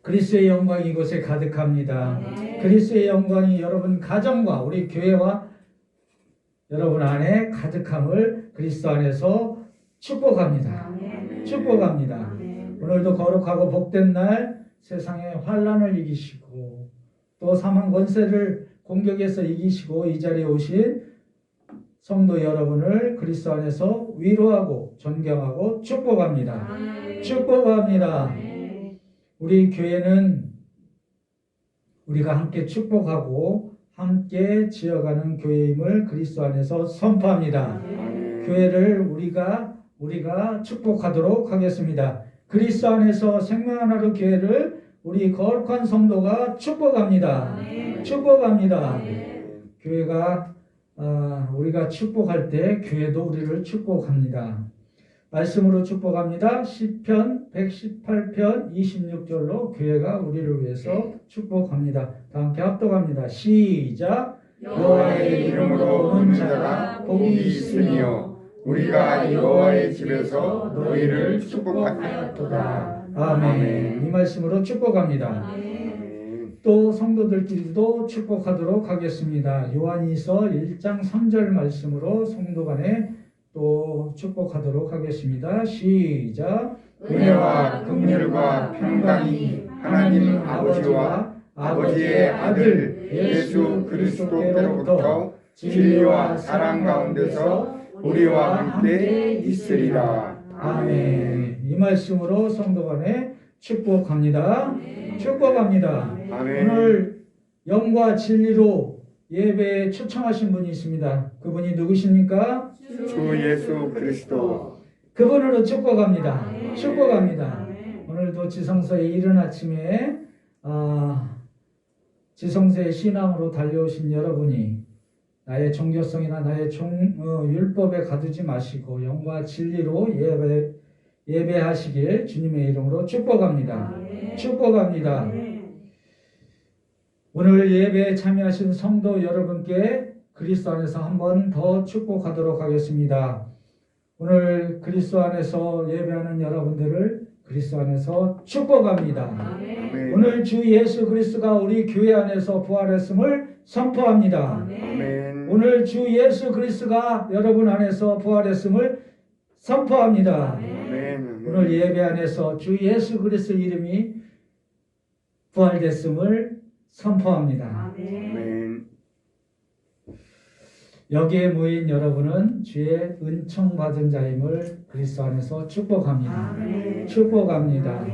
그리스도의 영광이 이곳에 가득합니다. 그리스도의 영광이 여러분 가정과 우리 교회와 여러분 안에 가득함을 그리스도 안에서 축복합니다. 축복합니다. 오늘도 거룩하고 복된 날 세상의 환난을 이기시고 또 사망 권세를 공격해서 이기시고 이 자리에 오신 성도 여러분을 그리스도 안에서 위로하고 존경하고 축복합니다. 축복합니다. 우리 교회는 우리가 함께 축복하고 함께 지어가는 교회임을 그리스도 안에서 선포합니다. 교회를 우리가 축복하도록 하겠습니다. 그리스도 안에서 생명한 하루 교회를 우리 거룩한 성도가 축복합니다. 축복합니다. 교회가 우리가 축복할 때 교회도 우리를 축복합니다. 말씀으로 축복합니다. 시편 118편 26절로 교회가 우리를 위해서 축복합니다. 다 함께 합독합니다. 시작. 여호와의 이름으로 오는 자가 복이 있으며 우리가 여호와의 집에서 너희를 축복하였도다. 아멘. 이 말씀으로 축복합니다. 또 성도들끼리도 축복하도록 하겠습니다. 요한이서 1장 3절 말씀으로 성도 간에 또 축복하도록 하겠습니다. 시작. 은혜와 긍휼과 평강이 하나님 아버지와 아버지의 아들 예수 그리스도께로부터 진리와 사랑 가운데서 우리와 함께 있으리라. 아멘. 이 말씀으로 성도 간에 축복합니다. 축복합니다. 아멘. 오늘 영과 진리로 예배에 초청하신 분이 있습니다. 그분이 누구십니까? 주 예수 그리스도. 그분으로 축복합니다. 축복합니다. 오늘도 지성소에 이른 아침에 지성소의 신앙으로 달려오신 여러분이 나의 종교성이나 나의 율법에 가두지 마시고 영과 진리로 예배하시길 주님의 이름으로 축복합니다. 축복합니다. 오늘 예배에 참여하신 성도 여러분께 그리스도 안에서 한 번 더 축복하도록 하겠습니다. 오늘 그리스도 안에서 예배하는 여러분들을 그리스도 안에서 축복합니다. 오늘 주 예수 그리스도가 우리 교회 안에서 부활했음을 선포합니다. 오늘 주 예수 그리스도가 여러분 안에서 부활했음을 선포합니다. 오늘 예배 안에서 주 예수 그리스도 이름이 부활됐음을 선포합니다. 여기에 모인 여러분은 주의 은총 받은 자임을 그리스도 안에서 축복합니다. 축복합니다.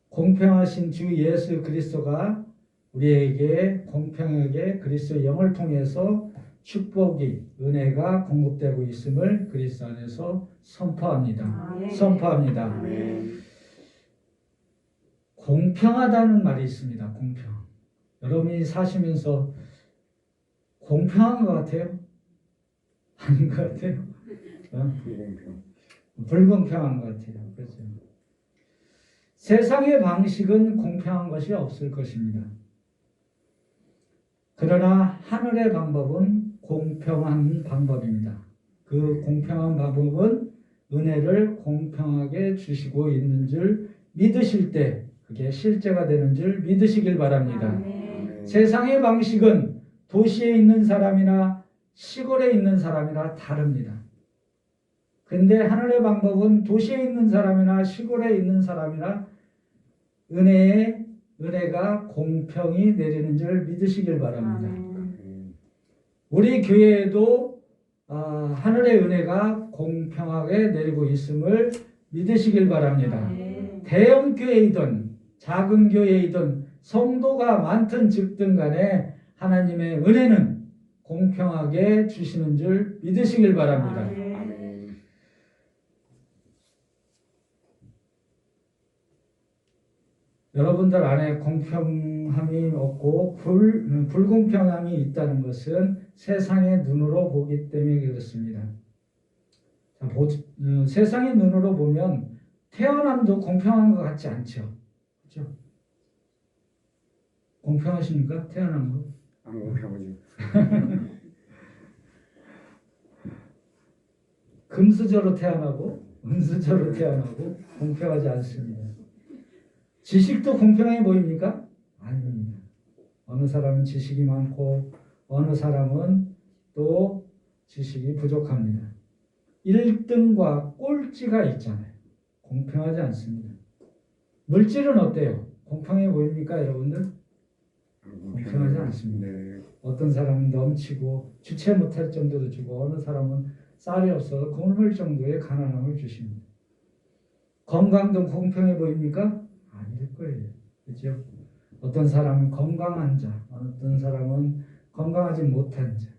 공평하신 주 예수 그리스도가 우리에게 공평하게 그리스도의 영을 통해서 축복이 은혜가 공급되고 있음을 그리스도 안에서 선포합니다. 선포합니다. 공평하다는 말이 있습니다. 공평. 여러분이 사시면서 공평한 것 같아요? 아닌 것 같아요? 불공평한 것 같아요. 그렇죠? 세상의 방식은 공평한 것이 없을 것입니다. 그러나 하늘의 방법은 공평한 방법입니다. 그 공평한 방법은 은혜를 공평하게 주시고 있는 줄 믿으실 때 그게 실제가 되는 줄 믿으시길 바랍니다. 세상의 방식은 도시에 있는 사람이나 시골에 있는 사람이나 다릅니다. 근데 하늘의 방법은 도시에 있는 사람이나 시골에 있는 사람이나 은혜가 공평히 내리는 줄 믿으시길 바랍니다. 우리 교회에도 하늘의 은혜가 공평하게 내리고 있음을 믿으시길 바랍니다. 대형 교회이든 작은 교회이든 성도가 많든 적든 간에 하나님의 은혜는 공평하게 주시는 줄 믿으시길 바랍니다. 여러분들 안에 공평함이 없고 불공평함이 있다는 것은 세상의 눈으로 보기 때문에 그렇습니다. 세상의 눈으로 보면 태어남도 공평한 것 같지 않죠? 그렇죠? 공평하십니까? 태어난 거? 안 공평하죠. 금수저로 태어나고 은수저로 태어나고 공평하지 않습니다. 지식도 공평해 보입니까? 아닙니다. 어느 사람은 지식이 많고 어느 사람은 또 지식이 부족합니다. 1등과 꼴찌가 있잖아요. 공평하지 않습니다. 물질은 어때요? 공평해 보입니까, 여러분들? 공평하지 않습니다. 네. 어떤 사람은 넘치고 주체 못할 정도로 주고 어느 사람은 쌀이 없어서 굶을 정도의 가난함을 주십니다. 건강도 공평해 보입니까? 아닐 거예요. 그렇죠? 어떤 사람은 건강한 자, 어떤 사람은 건강하지 못한 자.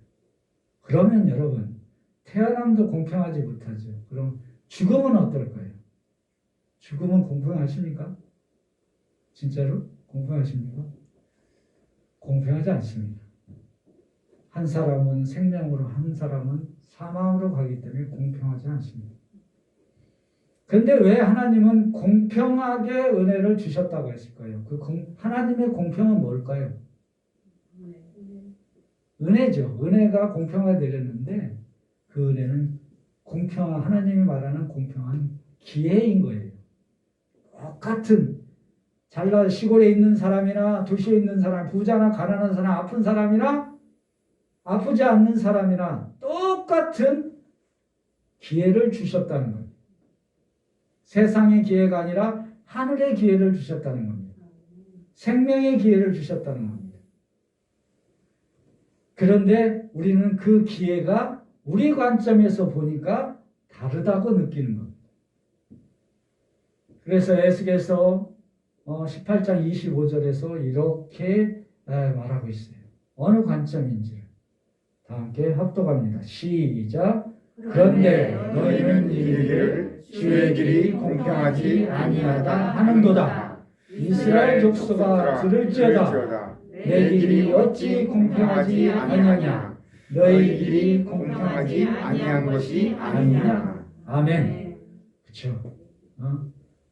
그러면 여러분, 태어남도 공평하지 못하죠. 그럼 죽음은 어떨까요? 죽음은 공평하십니까? 진짜로? 공평하십니까? 공평하지 않습니다. 한 사람은 생명으로, 한 사람은 사망으로 가기 때문에 공평하지 않습니다. 그런데 왜 하나님은 공평하게 은혜를 주셨다고 했을까요? 하나님의 공평은 뭘까요? 은혜죠. 은혜가 공평하게 내렸는데 그 은혜는 공평한, 하나님이 말하는 공평한 기회인 거예요. 똑같은 잘난 시골에 있는 사람이나 도시에 있는 사람, 부자나 가난한 사람, 아픈 사람이나 아프지 않는 사람이나 똑같은 기회를 주셨다는 겁니다. 세상의 기회가 아니라 하늘의 기회를 주셨다는 겁니다. 생명의 기회를 주셨다는 겁니다. 그런데 우리는 그 기회가 우리 관점에서 보니까 다르다고 느끼는 겁니다. 그래서 에스겔서 18장 25절에서 이렇게 말하고 있어요. 어느 관점인지를. 다 함께 합독합니다. 시작. 그런데 너희는 이르기를 주의 길이 공평하지 아니하다 하는도다. 이스라엘 족속아 들을지어다. 내 길이 어찌 공평하지 아니하냐. 너희 길이 공평하지 아니한 것이 아니냐. 아멘. 그렇죠.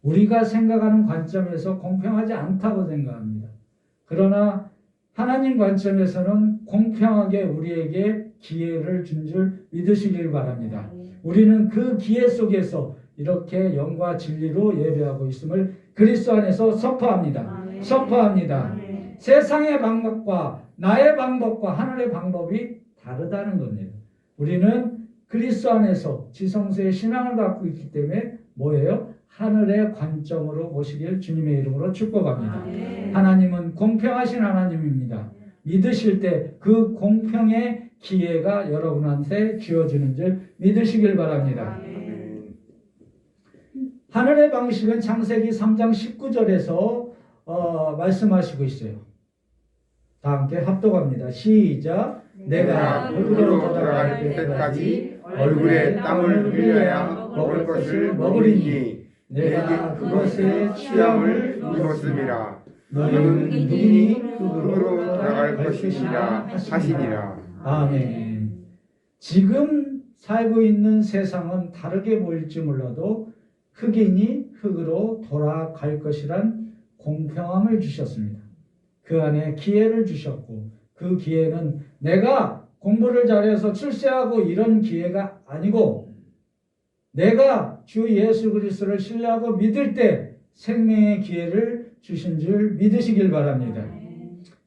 우리가 생각하는 관점에서 공평하지 않다고 생각합니다. 그러나 하나님 관점에서는 공평하게 우리에게 기회를 준 줄 믿으시길 바랍니다. 우리는 그 기회 속에서 이렇게 영과 진리로 예배하고 있음을 그리스도 안에서 선포합니다. 선포합니다. 세상의 방법과 나의 방법과 하늘의 방법이 다르다는 겁니다. 우리는 그리스도 안에서 지성소의 신앙을 갖고 있기 때문에 뭐예요? 하늘의 관점으로 보시길 주님의 이름으로 축복합니다. 하나님은 공평하신 하나님입니다. 믿으실 때 그 공평의 기회가 여러분한테 주어지는 줄 믿으시길 바랍니다. 하늘의 방식은 창세기 3장 19절에서 말씀하시고 있어요. 다 함께 합독합니다. 시작. 내가 흙으로 돌아갈 때까지 얼굴에 땀을 흘려야 먹을 것을 먹으리니 내가 그것의 취함을 입었음이라. 너희는 누구니 흙으로 돌아갈 것이니라 하시니라. 아멘. 지금 살고 있는 세상은 다르게 보일지 몰라도 흙이니 흙으로 돌아갈 것이란 공평함을 주셨습니다. 그 안에 기회를 주셨고 그 기회는 내가 공부를 잘해서 출세하고 이런 기회가 아니고 내가 주 예수 그리스도를 신뢰하고 믿을 때 생명의 기회를 주신 줄 믿으시길 바랍니다.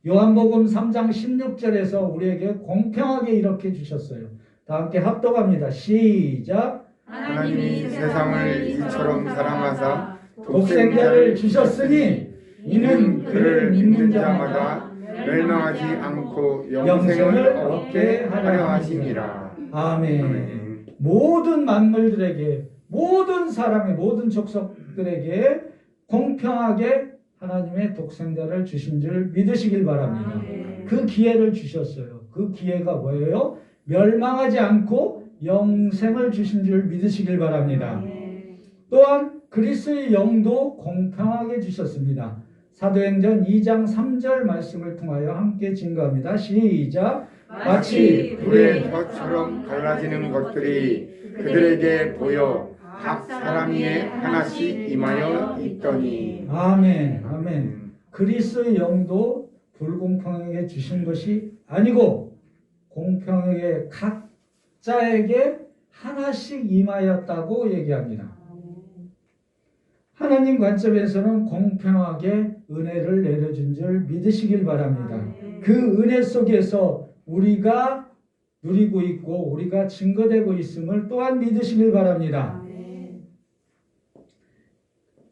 요한복음 3장 16절에서 우리에게 공평하게 이렇게 주셨어요. 다 함께 합독합니다. 시작. 하나님이 세상을 이처럼 사랑하사 독생자를 주셨으니 이는 그를 믿는 자마다 멸망하지 않고 영생을 얻게 하려 하심이라. 아멘. 모든 만물들에게, 모든 사람의, 모든 족속들에게 공평하게 하나님의 독생자를 주신 줄 믿으시길 바랍니다. 그 기회를 주셨어요. 그 기회가 뭐예요? 멸망하지 않고 영생을 주신 줄 믿으시길 바랍니다. 또한 그리스도의 영도 공평하게 주셨습니다. 사도행전 2장 3절 말씀을 통하여 함께 증거합니다. 시작. 마치 불의 혀처럼 갈라지는 것들이 그들에게 보여 각 사람 위에 하나씩 임하여 있더니. 아멘. 아멘. 그리스도의 영도 불공평하게 주신 것이 아니고 공평하게 각자에게 하나씩 임하였다고 얘기합니다. 하나님 관점에서는 공평하게 은혜를 내려준 줄 믿으시길 바랍니다. 그 은혜 속에서 우리가 누리고 있고 우리가 증거되고 있음을 또한 믿으시길 바랍니다.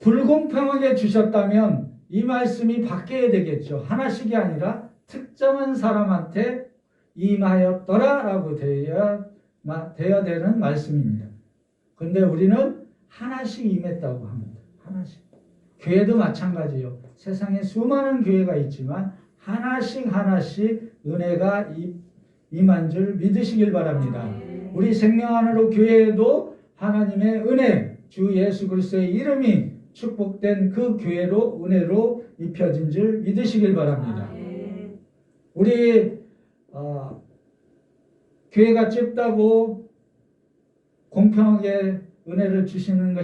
불공평하게 주셨다면 이 말씀이 바뀌어야 되겠죠. 하나씩이 아니라 특정한 사람한테 임하였더라라고 되어야 되는 말씀입니다. 그런데 우리는 하나씩 임했다고 합니다. 하나씩. 교회도 마찬가지요. 세상에 수많은 교회가 있지만 하나씩 은혜가 임한 줄 믿으시길 바랍니다. 우리 생명안으로 교회에도 하나님의 은혜, 주 예수 그리스도의 이름이 축복된 그 교회로 은혜로 입혀진 줄 믿으시길 바랍니다. 우리 교회가 좁다고 공평하게 은혜를 주시는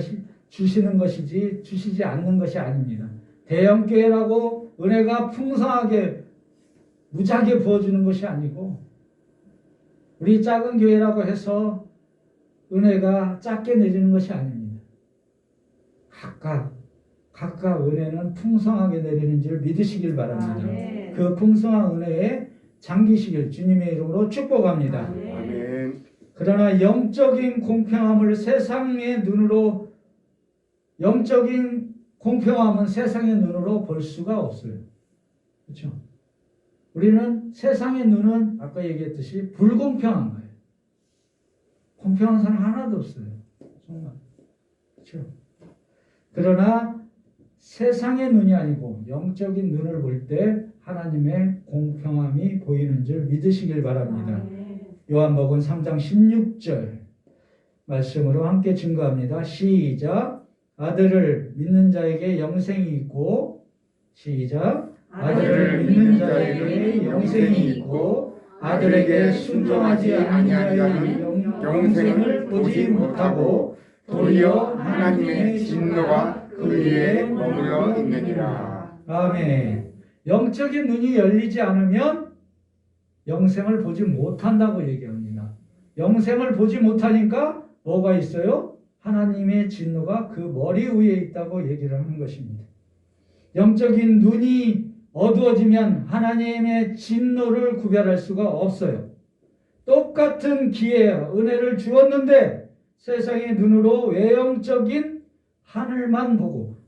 것이지 주시지 않는 것이 아닙니다. 대형 교회라고 은혜가 풍성하게 무지하게 부어주는 것이 아니고 우리 작은 교회라고 해서 은혜가 작게 내리는 것이 아닙니다. 각각 은혜는 풍성하게 내리는 줄 믿으시길 바랍니다. 그 풍성한 은혜에 잠기시길 주님의 이름으로 축복합니다. 아멘. 그러나 영적인 공평함은 세상의 눈으로 볼 수가 없어요. 그렇죠? 우리는 세상의 눈은 아까 얘기했듯이 불공평한 거예요. 공평한 사람 하나도 없어요. 정말. 그렇죠? 그러나 세상의 눈이 아니고 영적인 눈을 볼 때 하나님의 공평함이 보이는 줄 믿으시길 바랍니다. 요한복음 3장 16절 말씀으로 함께 증거합니다. 시작. 아들을 믿는 자에게 영생이 있고 시작. 아들을 믿는 자에게 영생이 있고 아들에게 순종하지 아니하는 자는 영생을 보지 못하고 도리어 하나님의 진노가 그 위에 머물러 있느니라. 아멘. 영적인 눈이 열리지 않으면 영생을 보지 못한다고 얘기합니다. 영생을 보지 못하니까 뭐가 있어요? 하나님의 진노가 그 머리 위에 있다고 얘기를 하는 것입니다. 영적인 눈이 어두워지면 하나님의 진노를 구별할 수가 없어요. 똑같은 기회, 은혜를 주었는데 세상의 눈으로 외형적인 하늘만 보고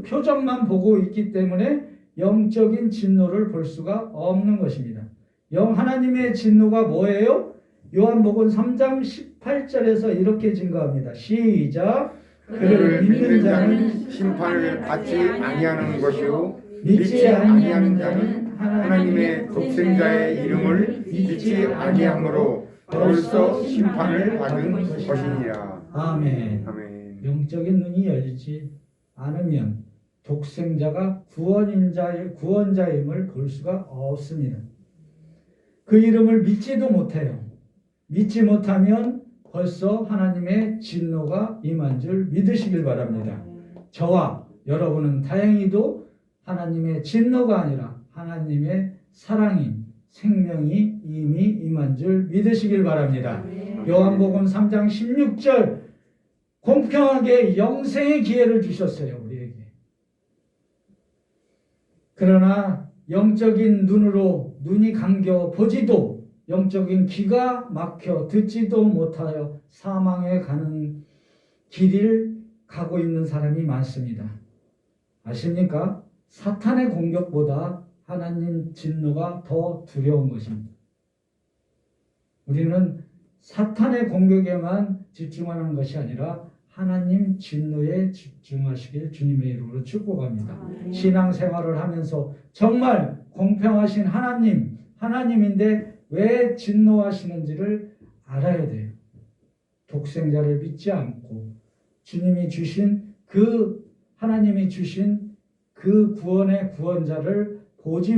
표정만 보고 있기 때문에 영적인 진노를 볼 수가 없는 것입니다. 하나님의 진노가 뭐예요? 요한복음 3장 18절에서 이렇게 증거합니다. 시작. 그를 믿는 자는 심판을 받지 아니하는 것이요 믿지 아니하는 자는 하나님의 독생자의 이름을 믿지 아니함으로 벌써 심판을 받은 것이니라. 아멘. 아멘. 영적인 눈이 열리지 않으면 독생자가 구원자임을 볼 수가 없습니다. 그 이름을 믿지도 못해요. 믿지 못하면 벌써 하나님의 진노가 임한 줄 믿으시길 바랍니다. 저와 여러분은 다행히도 하나님의 진노가 아니라 하나님의 사랑이 생명이 이미 임한 줄 믿으시길 바랍니다. 요한복음 3장 16절 공평하게 영생의 기회를 주셨어요. 우리에게. 그러나 영적인 눈이 감겨 보지도 영적인 귀가 막혀 듣지도 못하여 사망에 가는 길을 가고 있는 사람이 많습니다. 아십니까? 사탄의 공격보다 하나님 진노가 더 두려운 것입니다. 우리는 사탄의 공격에만 집중하는 것이 아니라 하나님 진노에 집중하시길 주님의 이름으로 축복합니다. 신앙생활을 하면서 정말 공평하신 하나님인데 왜 진노하시는지를 알아야 돼요. 독생자를 믿지 않고 하나님이 주신 그 구원의 구원자를 보지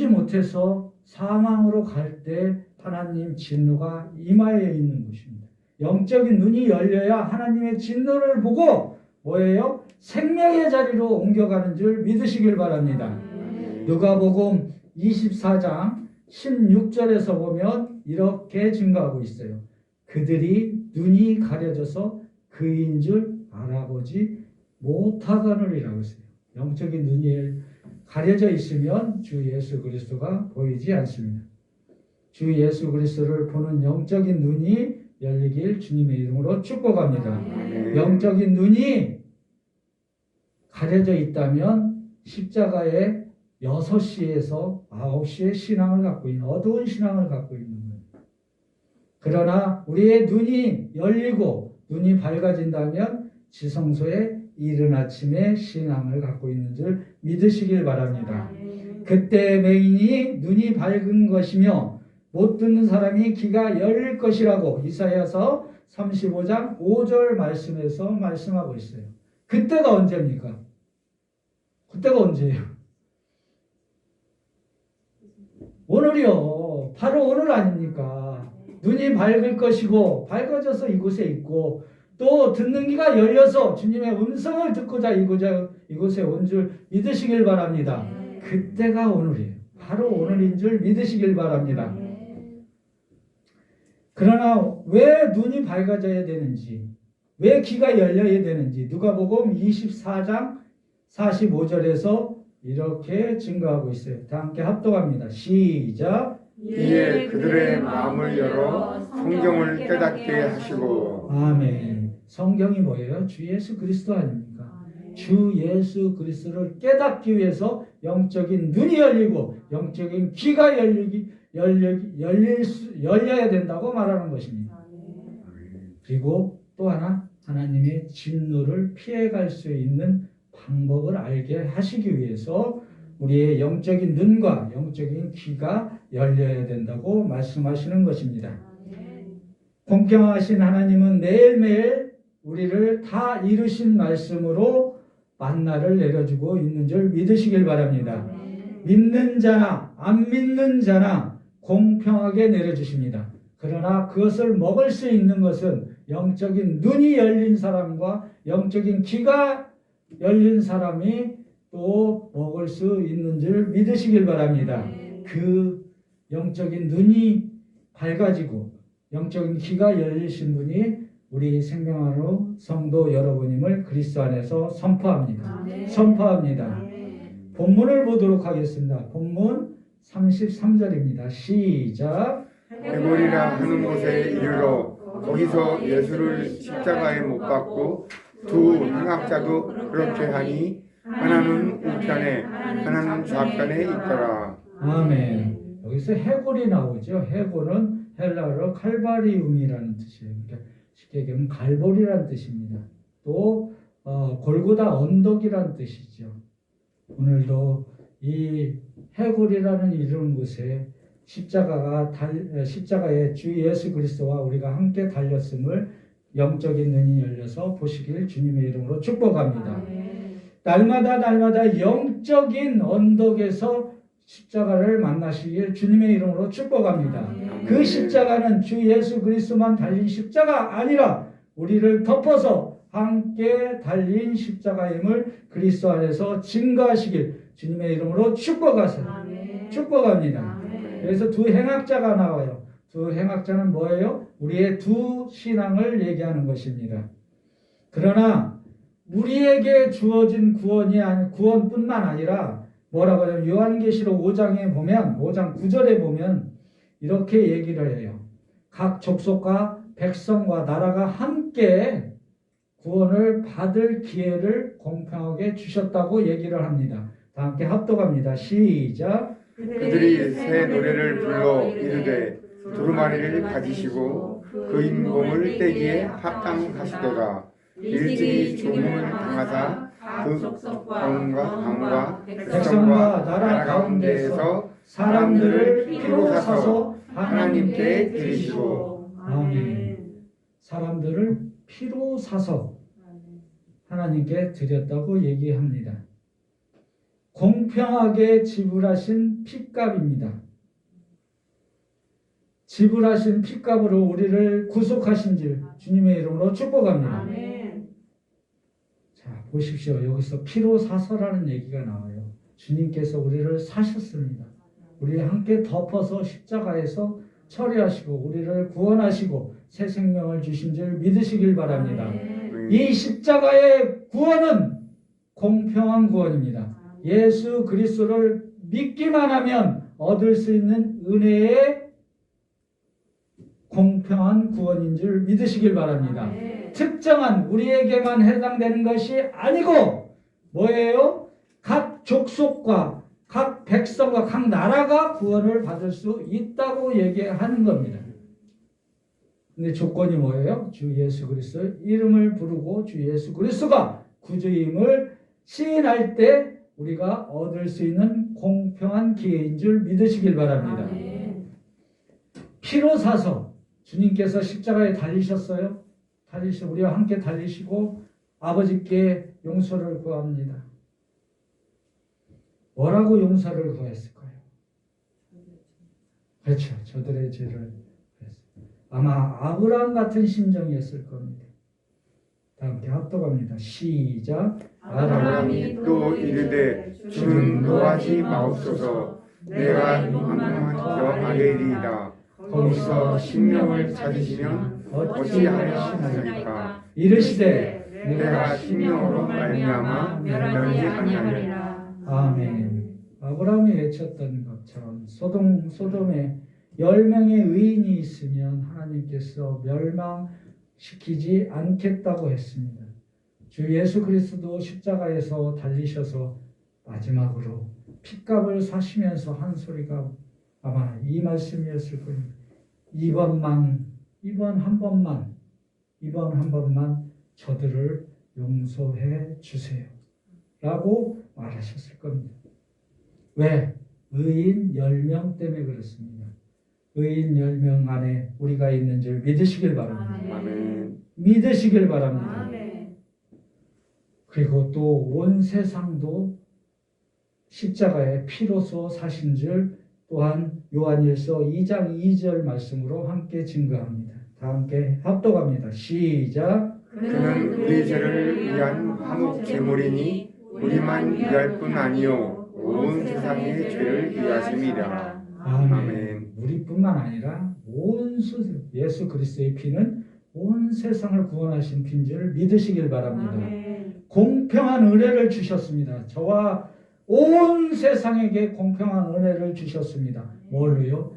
못해서 사망으로 갈 때 하나님 진노가 임하여 있는 것입니다. 영적인 눈이 열려야 하나님의 진노를 보고 뭐예요? 생명의 자리로 옮겨가는 줄 믿으시길 바랍니다. 누가복음 24장 16절에서 보면 이렇게 증거하고 있어요. 그들이 눈이 가려져서 그인 줄 알아보지 못하거느리라고 했어요. 영적인 눈이 가려져 있으면 주 예수 그리스도가 보이지 않습니다. 주 예수 그리스도를 보는 영적인 눈이 열리길 주님의 이름으로 축복합니다. 영적인 눈이 가려져 있다면 십자가에 6시에서 9시의 신앙을 갖고 있는 어두운 신앙을 갖고 있는 거예요. 그러나 우리의 눈이 열리고 눈이 밝아진다면 지성소에 이른 아침에 신앙을 갖고 있는 줄 믿으시길 바랍니다. 그때 맹인이 눈이 밝은 것이며 못 듣는 사람이 귀가 열릴 것이라고 이사야서 35장 5절 말씀에서 말씀하고 있어요. 그때가 언제입니까? 그때가 언제예요? 오늘이요. 바로 오늘 아닙니까? 눈이 밝을 것이고 밝아져서 이곳에 있고 또 듣는 귀가 열려서 주님의 음성을 듣고자 이곳에 온 줄 믿으시길 바랍니다. 그때가 오늘이에요. 바로 오늘인 줄 믿으시길 바랍니다. 그러나 왜 눈이 밝아져야 되는지, 왜 귀가 열려야 되는지 누가복음 24장 45절에서 이렇게 증거하고 있어요. 다 함께 합독합니다. 시작. 이에 그들의 마음을 열어 성경을 깨닫게 하시고. 아멘. 성경이 뭐예요? 주 예수 그리스도 아닙니까? 주 예수 그리스도를 깨닫기 위해서 영적인 눈이 열리고 영적인 귀가 열려야 된다고 말하는 것입니다. 그리고 또 하나 하나님의 진노를 피해갈 수 있는 방법을 알게 하시기 위해서 우리의 영적인 눈과 영적인 귀가 열려야 된다고 말씀하시는 것입니다. 공평하신 하나님은 매일매일 우리를 다 이루신 말씀으로 만나를 내려주고 있는 줄 믿으시길 바랍니다. 믿는 자나 안 믿는 자나 공평하게 내려주십니다. 그러나 그것을 먹을 수 있는 것은 영적인 눈이 열린 사람과 영적인 귀가 열린 사람이 또 먹을 수 있는 줄 믿으시길 바랍니다. 그 영적인 눈이 밝아지고 영적인 귀가 열리신 분이 우리 생명하루 성도 여러분임을 그리스도 안에서 선포합니다. 선포합니다. 본문을 보도록 하겠습니다. 본문 33절입니다. 시작. 해골이라 하는 곳에 이르러 거기서 예수를 십자가에 못 박고 두 행악자도 그렇게 하니 하나는 우편에 하나는 좌편에 있더라. 아멘. 여기서 해골이 나오죠. 해골은 헬라어로 칼바리움이라는 뜻이에요. 그러니까 쉽게 얘기하면 갈보리라는 뜻입니다. 또 골고다 언덕이라는 뜻이죠. 오늘도 이 해골이라는 이런 곳에 십자가에 주 예수 그리스도와 우리가 함께 달렸음을 영적인 눈이 열려서 보시길 주님의 이름으로 축복합니다. 날마다 영적인 언덕에서 십자가를 만나시길 주님의 이름으로 축복합니다. 그 십자가는 주 예수 그리스도만 달린 십자가 아니라 우리를 덮어서 함께 달린 십자가임을 그리스도 안에서 증거하시길 주님의 이름으로 축복합니다. 그래서 두 행악자가 나와요. 두 행악자는 뭐예요? 우리의 두 신앙을 얘기하는 것입니다. 그러나 우리에게 주어진 구원뿐만 아니라 뭐라고 하냐면 요한계시록 5장에 보면 5장 9절에 보면 이렇게 얘기를 해요. 각 족속과 백성과 나라가 함께 구원을 받을 기회를 공평하게 주셨다고 얘기를 합니다. 다 함께 합독합니다. 시작. 그들이 새 노래를 불러 이르되 두루마리를 가지시고 그 인공을 떼기에 합당하시도다. 일찍이 죽음을 당하사 그 가운과 백성과 나라 가운데에서 사람들을 피로 사서 하나님께 드리시고. 아멘. 사람들을 피로 사서 하나님께 드렸다고 얘기합니다. 공평하게 지불하신 핏값입니다. 지불하신 핏값으로 우리를 구속하신 줄 주님의 이름으로 축복합니다. 아멘. 자, 보십시오. 여기서 피로 사서라는 얘기가 나와요. 주님께서 우리를 사셨습니다. 우리를 함께 덮어서 십자가에서 처리하시고 우리를 구원하시고 새 생명을 주신 줄 믿으시길 바랍니다. 아멘. 이 십자가의 구원은 공평한 구원입니다. 예수 그리스도를 믿기만 하면 얻을 수 있는 은혜의 공평한 구원인 줄 믿으시길 바랍니다. 특정한 우리에게만 해당되는 것이 아니고 뭐예요? 각 족속과 각 백성과 각 나라가 구원을 받을 수 있다고 얘기하는 겁니다. 근데 조건이 뭐예요? 주 예수 그리스도 이름을 부르고 주 예수 그리스도가 구주임을 시인할 때 우리가 얻을 수 있는 공평한 기회인 줄 믿으시길 바랍니다. 피로 사서 주님께서 십자가에 달리셨어요. 우리와 함께 달리시고 아버지께 용서를 구합니다. 뭐라고 용서를 구했을까요? 그렇죠. 저들의 죄를 구했어요. 아마 아브라함 같은 심정이었을 겁니다. 다 함께 합독합니다. 시작. 아브라함이 또 이르되 주는 노하지 마옵소서. 내가 한번 아뢰리이다. 거기서 심령을 찾으시면 어찌하시나이까. 이르시되 내가 심령으로 말미암아 멸망하리라. 아멘. 아브라함이 외쳤던 것처럼 소돔에 10명의 의인이 있으면 하나님께서 멸망시키지 않겠다고 했습니다. 주 예수 그리스도 십자가에서 달리셔서 마지막으로 핏값을 사시면서 한 소리가 아마 이 말씀이었을 겁니다. 이번 한 번만 저들을 용서해 주세요. 라고 말하셨을 겁니다. 왜? 의인 10명 때문에 그렇습니다. 의인 10명 안에 우리가 있는 줄 믿으시길 바랍니다. 아멘. 믿으시길 바랍니다. 그리고 또 온 세상도 십자가의 피로서 사신 줄 또한 요한일서 2장 2절 말씀으로 함께 증거합니다. 다 함께 합독합니다. 시작. 그는 우리 죄를 위한 화목 제물이니 우리만 위할 뿐 아니요 온 세상의 죄를 위하심이라. 아멘. 우리뿐만 아니라 예수 그리스도의 피는 온 세상을 구원하신 피인 줄 믿으시길 바랍니다. 공평한 은혜를 주셨습니다. 저와 온 세상에게 공평한 은혜를 주셨습니다. 뭘로요?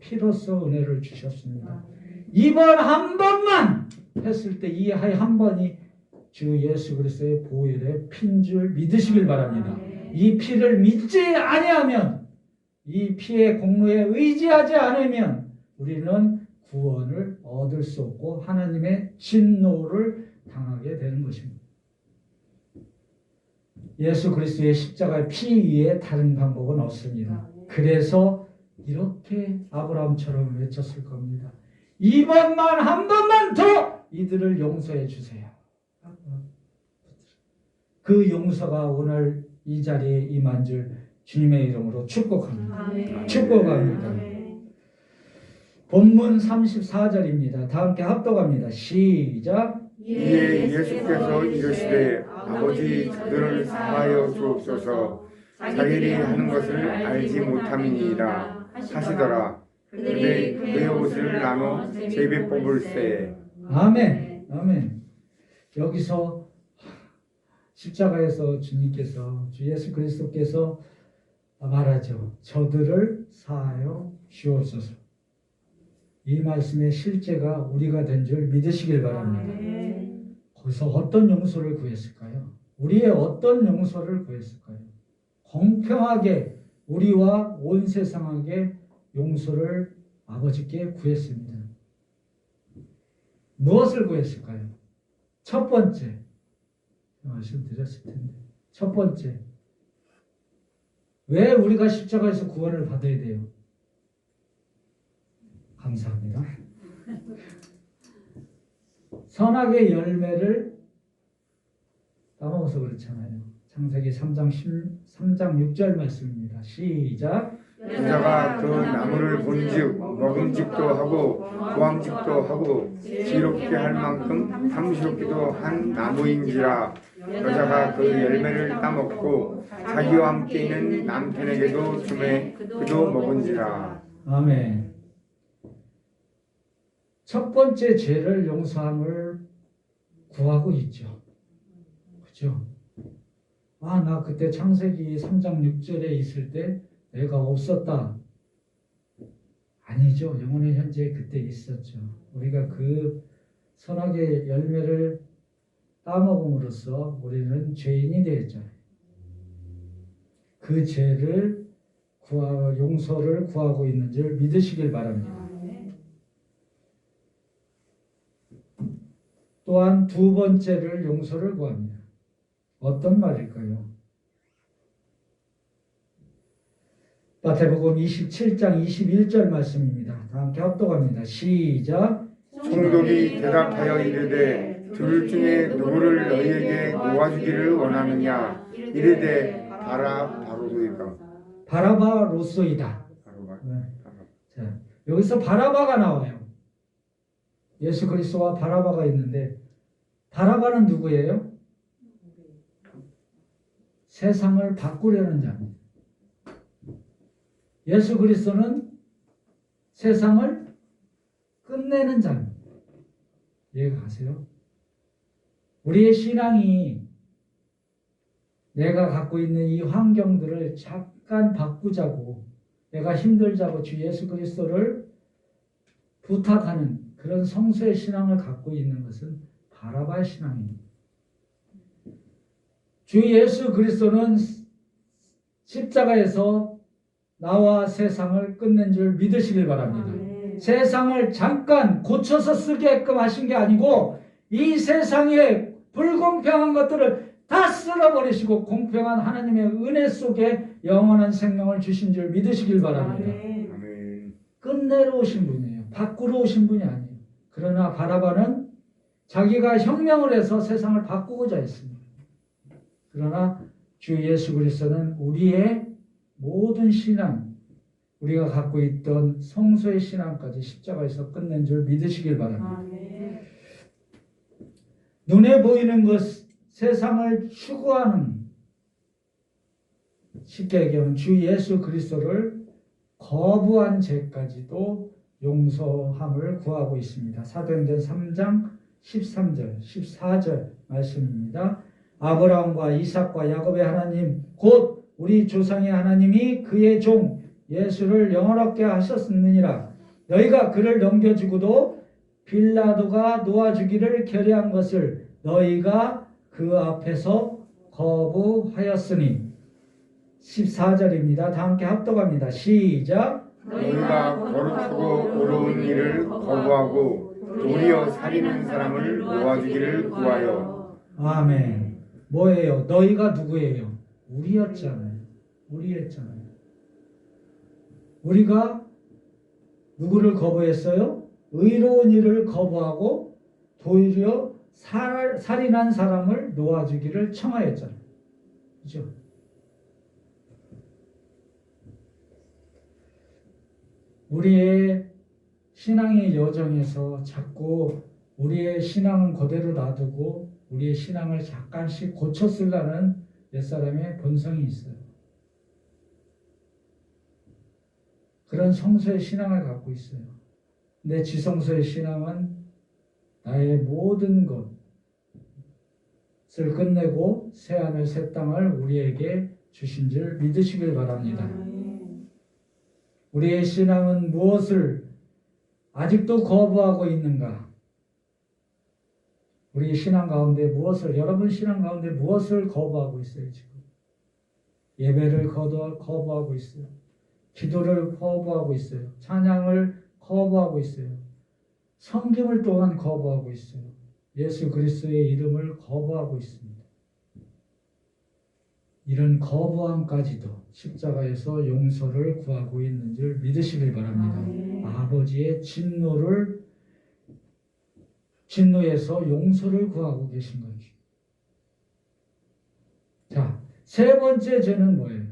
피로서 은혜를 주셨습니다. 이번 한 번만 했을 때 이 한 번이 주 예수 그리스도의 보혈의 피인 줄 믿으시길 바랍니다. 이 피를 믿지 아니하면, 이 피의 공로에 의지하지 않으면 우리는 구원을 얻을 수 없고 하나님의 진노를 당하게 되는 것입니다. 예수 그리스도의 십자가의 피 위에 다른 방법은 없습니다. 그래서 이렇게 아브라함처럼 외쳤을 겁니다. 이번만 한 번만 더 이들을 용서해 주세요. 그 용서가 오늘 이 자리에 임한 줄 주님의 이름으로 축복합니다. 축복합니다. 본문 34절입니다. 다 함께 합독합니다. 시작. 이에 예수께서 이르시되 아버지 저들을 사하여 주옵소서. 자기들이 하는 것을 알지 못함이니이다 하시더라. 그들이 그의 옷을 나눠 제비 뽑을세. 아멘. 아멘. 여기서 십자가에서 주님께서, 주 예수 그리스도께서 말하죠. 저들을 사하여 주옵소서. 이 말씀의 실제가 우리가 된 줄 믿으시길 바랍니다. 거기서 어떤 용서를 구했을까요? 우리의 어떤 용서를 구했을까요? 공평하게 우리와 온 세상에게 용서를 아버지께 구했습니다. 무엇을 구했을까요? 첫 번째, 말씀드렸을 텐데, 첫 번째, 왜 우리가 십자가에서 구원을 받아야 돼요? 감사합니다. 선악의 열매를 따먹어서 그렇잖아요. 창세기 3장 6절 말씀입니다. 시작. 여자가 그 나무를 본즉 먹음직도 하고 보암직도 하고 지롭게 할 만큼 탐스럽기도 한 나무인지라. 여자가 그 열매를 따먹고 자기와 함께 있는 남편에게도 주매 그도 먹은지라. 아멘. 첫 번째 죄를 용서함을 구하고 있죠. 그죠? 아, 나 그때 창세기 3장 6절에 있을 때 내가 없었다. 아니죠. 영혼의 현재 그때 있었죠. 우리가 그 선악의 열매를 따먹음으로써 우리는 죄인이 되었잖아요. 그 죄를 용서를 구하고 있는 줄 믿으시길 바랍니다. 또한 두 번째를 용서를 구합니다. 어떤 말일까요? 마태복음 27장 21절 말씀입니다. 다 함께 합독합니다. 시작. 총독이 대답하여 이르되 둘 중에 누구를 너희에게 놓아주기를 원하느냐 이르되 바로소이다. 바라바로소이다. 네. 자, 여기서 바라바가 나와요. 예수 그리스도와 바라바가 있는데 바라바는 누구예요? 세상을 바꾸려는 자입니다. 예수 그리스도는 세상을 끝내는 자입니다. 이해가 가세요? 우리의 신앙이 내가 갖고 있는 이 환경들을 잠깐 바꾸자고, 내가 힘들자고 주 예수 그리스도를 부탁하는 그런 성수의 신앙을 갖고 있는 것은 바라바의 신앙입니다. 주 예수 그리스도는 십자가에서 나와 세상을 끝낸 줄 믿으시길 바랍니다. 세상을 잠깐 고쳐서 쓰게끔 하신 게 아니고 이 세상에 불공평한 것들을 다 쓸어버리시고 공평한 하나님의 은혜 속에 영원한 생명을 주신 줄 믿으시길 바랍니다. 끝내러 오신 분이에요. 바꾸러 오신 분이 아니에요. 그러나 바라바는 자기가 혁명을 해서 세상을 바꾸고자 했습니다. 그러나 주 예수 그리스도는 우리의 모든 신앙, 우리가 갖고 있던 성소의 신앙까지 십자가에서 끝낸 줄 믿으시길 바랍니다. 눈에 보이는 것, 세상을 추구하는, 쉽게 얘기하면 주 예수 그리스도를 거부한 죄까지도 용서함을 구하고 있습니다. 사도행전 3장 13절, 14절 말씀입니다. 아브라함과 이삭과 야곱의 하나님 곧 우리 조상의 하나님이 그의 종 예수를 영원하게 하셨느니라. 너희가 그를 넘겨주고도 빌라도가 놓아주기를 결의한 것을 너희가 그 앞에서 거부하였으니. 14절입니다. 다 함께 합독합니다. 시작. 너희가 거룩하고 의로운 일을 거부하고 도리어 살리는 사람을 놓아주기를 구하여. 아멘. 뭐예요? 너희가 누구예요? 우리였잖아요. 우리였잖아요. 우리가 누구를 거부했어요? 의로운 일을 거부하고 도리어 살인한 사람을 놓아주기를 청하였잖아요. 그죠? 우리의 신앙의 여정에서 자꾸 우리의 신앙은 그대로 놔두고 우리의 신앙을 잠깐씩 고쳐 쓰려는 옛사람의 본성이 있어요. 그런 성소의 신앙을 갖고 있어요. 근데 지성소의 신앙은 나의 모든 것을 끝내고 새하늘 새 땅을 우리에게 주신 줄 믿으시길 바랍니다. 우리의 신앙은 무엇을 아직도 거부하고 있는가? 우리 신앙 가운데 여러분 신앙 가운데 무엇을 거부하고 있어요, 지금? 예배를 거부하고 있어요. 기도를 거부하고 있어요. 찬양을 거부하고 있어요. 섬김을 또한 거부하고 있어요. 예수 그리스도의 이름을 거부하고 있습니다. 이런 거부함까지도 십자가에서 용서를 구하고 있는 줄 믿으시길 바랍니다. 아버지의 진노에서 용서를 구하고 계신 거죠. 자, 세 번째 죄는 뭐예요?